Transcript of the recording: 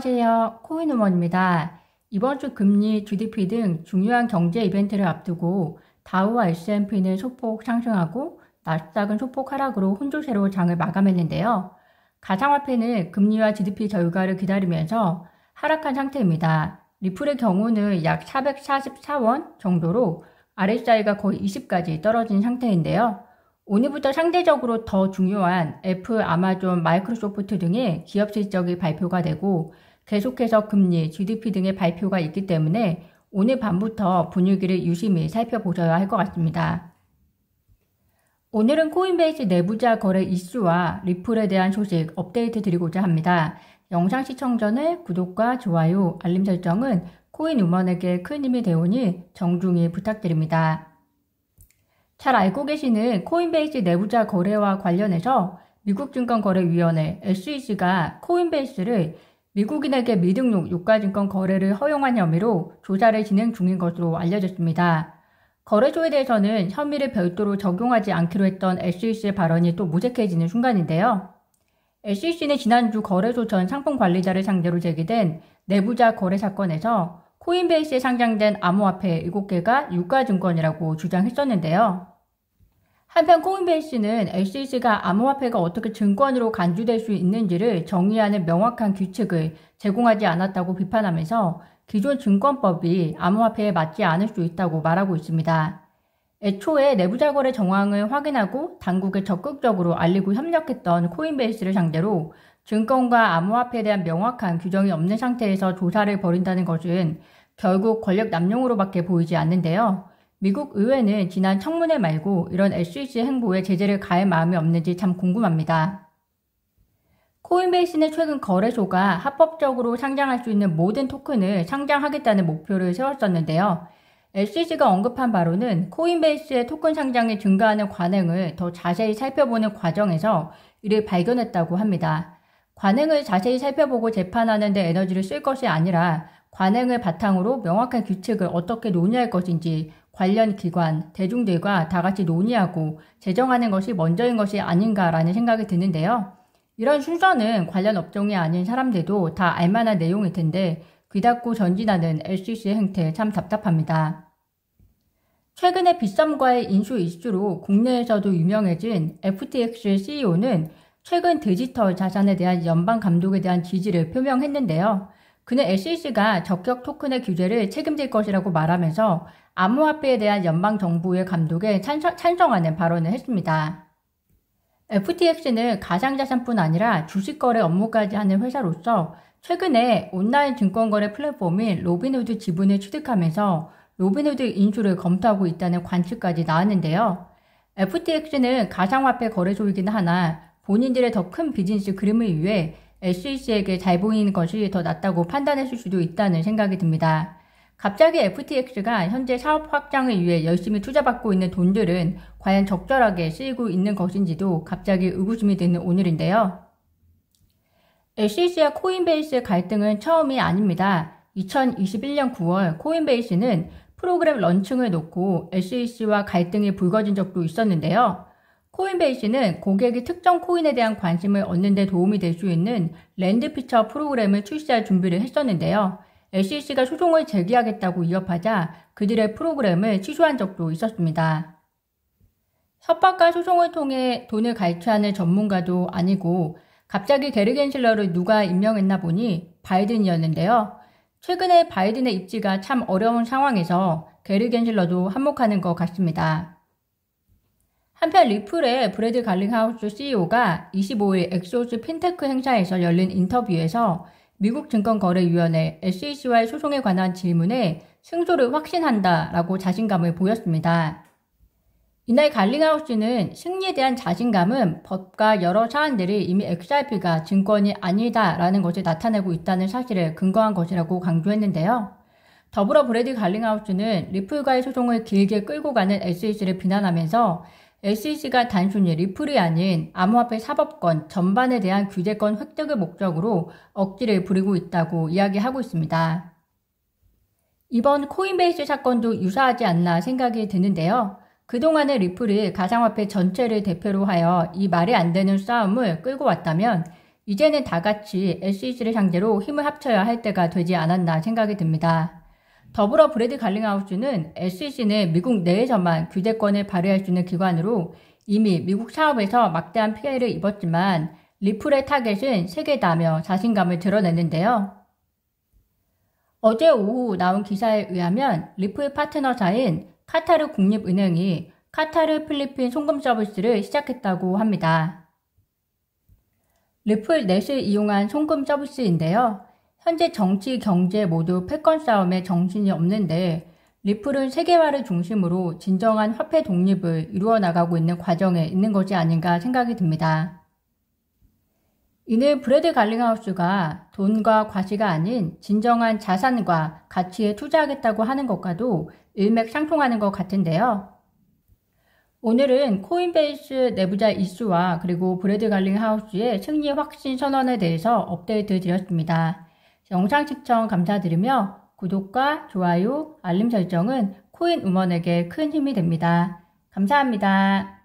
안녕하세요. 코인우먼입니다. 이번 주 금리, GDP 등 중요한 경제 이벤트를 앞두고 다우와 S&P는 소폭 상승하고 나스닥은 소폭 하락으로 혼조세로 장을 마감했는데요. 가상화폐는 금리와 GDP 결과를 기다리면서 하락한 상태입니다. 리플의 경우는 약 444원 정도로 RSI가 거의 20까지 떨어진 상태인데요. 오늘부터 상대적으로 더 중요한 애플, 아마존, 마이크로소프트 등의 기업 실적이 발표가 되고 계속해서 금리, GDP 등의 발표가 있기 때문에 오늘 밤부터 분위기를 유심히 살펴보셔야 할 것 같습니다. 오늘은 코인베이스 내부자 거래 이슈와 리플에 대한 소식 업데이트 드리고자 합니다. 영상 시청 전에 구독과 좋아요, 알림 설정은 코인우먼에게 큰 힘이 되오니 정중히 부탁드립니다. 잘 알고 계시는 코인베이스 내부자 거래와 관련해서 미국증권거래위원회 SEC가 코인베이스를 미국인에게 미등록 유가증권 거래를 허용한 혐의로 조사를 진행 중인 것으로 알려졌습니다. 거래소에 대해서는 혐의를 별도로 적용하지 않기로 했던 SEC의 발언이 또 무색해지는 순간인데요. SEC는 지난주 거래소 전 상품관리자를 상대로 제기된 내부자 거래 사건에서 코인베이스에 상장된 암호화폐 7개가 유가증권이라고 주장했었는데요. 한편 코인베이스는 SEC가 암호화폐가 어떻게 증권으로 간주될 수 있는지를 정의하는 명확한 규칙을 제공하지 않았다고 비판하면서 기존 증권법이 암호화폐에 맞지 않을 수 있다고 말하고 있습니다. 애초에 내부자 거래 정황을 확인하고 당국에 적극적으로 알리고 협력했던 코인베이스를 상대로 증권과 암호화폐에 대한 명확한 규정이 없는 상태에서 조사를 벌인다는 것은 결국 권력 남용으로밖에 보이지 않는데요. 미국 의회는 지난 청문회 말고 이런 SEC 행보에 제재를 가할 마음이 없는지 참 궁금합니다. 코인베이스는 최근 거래소가 합법적으로 상장할 수 있는 모든 토큰을 상장하겠다는 목표를 세웠었는데요. SEC가 언급한 바로는 코인베이스의 토큰 상장이 증가하는 관행을 더 자세히 살펴보는 과정에서 이를 발견했다고 합니다. 관행을 자세히 살펴보고 재판하는 데 에너지를 쓸 것이 아니라 관행을 바탕으로 명확한 규칙을 어떻게 논의할 것인지 관련 기관, 대중들과 다 같이 논의하고 제정하는 것이 먼저인 것이 아닌가라는 생각이 드는데요. 이런 순서는 관련 업종이 아닌 사람들도 다 알만한 내용일 텐데 귀닫고 전진하는 SEC의 행태 참 답답합니다. 최근에 빗썸과의 인수 이슈로 국내에서도 유명해진 FTX CEO는 최근 디지털 자산에 대한 연방 감독에 대한 지지를 표명했는데요. 그는 SEC가 적격 토큰의 규제를 책임질 것이라고 말하면서 암호화폐에 대한 연방 정부의 감독에 찬성하는 발언을 했습니다. FTX는 가상자산뿐 아니라 주식거래 업무까지 하는 회사로서 최근에 온라인 증권거래 플랫폼인 로빈후드 지분을 취득하면서 로빈후드 인수를 검토하고 있다는 관측까지 나왔는데요. FTX는 가상화폐 거래소이긴 하나 본인들의 더 큰 비즈니스 그림을 위해 SEC에게 잘 보이는 것이 더 낫다고 판단했을 수도 있다는 생각이 듭니다. 갑자기 FTX가 현재 사업 확장을 위해 열심히 투자받고 있는 돈들은 과연 적절하게 쓰이고 있는 것인지도 갑자기 의구심이 드는 오늘인데요. SEC와 코인베이스의 갈등은 처음이 아닙니다. 2021년 9월 코인베이스는 프로그램 런칭을 놓고 SEC와 갈등이 불거진 적도 있었는데요. 코인베이스는 고객이 특정 코인에 대한 관심을 얻는 데 도움이 될 수 있는 랜드피처 프로그램을 출시할 준비를 했었는데요. SEC가 소송을 제기하겠다고 위협하자 그들의 프로그램을 취소한 적도 있었습니다. 협박과 소송을 통해 돈을 갈취하는 전문가도 아니고 갑자기 게리 겐실러를 누가 임명했나 보니 바이든이었는데요. 최근에 바이든의 입지가 참 어려운 상황에서 게리 겐실러도 한몫하는 것 같습니다. 한편 리플의 브래드 갈링하우스 CEO가 25일 엑소스 핀테크 행사에서 열린 인터뷰에서 미국 증권거래위원회 SEC와의 소송에 관한 질문에 승소를 확신한다라고 자신감을 보였습니다. 이날 갈링하우스는 승리에 대한 자신감은 법과 여러 사안들이 이미 XRP가 증권이 아니다라는 것을 나타내고 있다는 사실을 근거한 것이라고 강조했는데요. 더불어 브래드 갈링하우스는 리플과의 소송을 길게 끌고 가는 SEC를 비난하면서 SEC가 단순히 리플이 아닌 암호화폐 사법권 전반에 대한 규제권 획득을 목적으로 억지를 부리고 있다고 이야기하고 있습니다. 이번 코인베이스 사건도 유사하지 않나 생각이 드는데요. 그동안의 리플이 가상화폐 전체를 대표로 하여 이 말이 안 되는 싸움을 끌고 왔다면 이제는 다 같이 SEC를 상대로 힘을 합쳐야 할 때가 되지 않았나 생각이 듭니다. 더불어 브래드 갈링하우스는 SEC는 미국 내에서만 규제권을 발휘할 수 있는 기관으로 이미 미국 사업에서 막대한 피해를 입었지만 리플의 타겟은 세계다며 자신감을 드러냈는데요. 어제 오후 나온 기사에 의하면 리플 파트너사인 카타르 국립은행이 카타르 필리핀 송금 서비스를 시작했다고 합니다. 리플 넷을 이용한 송금 서비스인데요. 현재 정치, 경제 모두 패권 싸움에 정신이 없는데 리플은 세계화를 중심으로 진정한 화폐 독립을 이루어 나가고 있는 과정에 있는 것이 아닌가 생각이 듭니다. 이는 브래드 갈링하우스가 돈과 과시가 아닌 진정한 자산과 가치에 투자하겠다고 하는 것과도 일맥상통하는 것 같은데요. 오늘은 코인베이스 내부자 이슈와 그리고 브래드 갈링하우스의 승리 확신 선언에 대해서 업데이트 드렸습니다. 영상 시청 감사드리며 구독과 좋아요, 알림 설정은 코인 우먼에게 큰 힘이 됩니다. 감사합니다.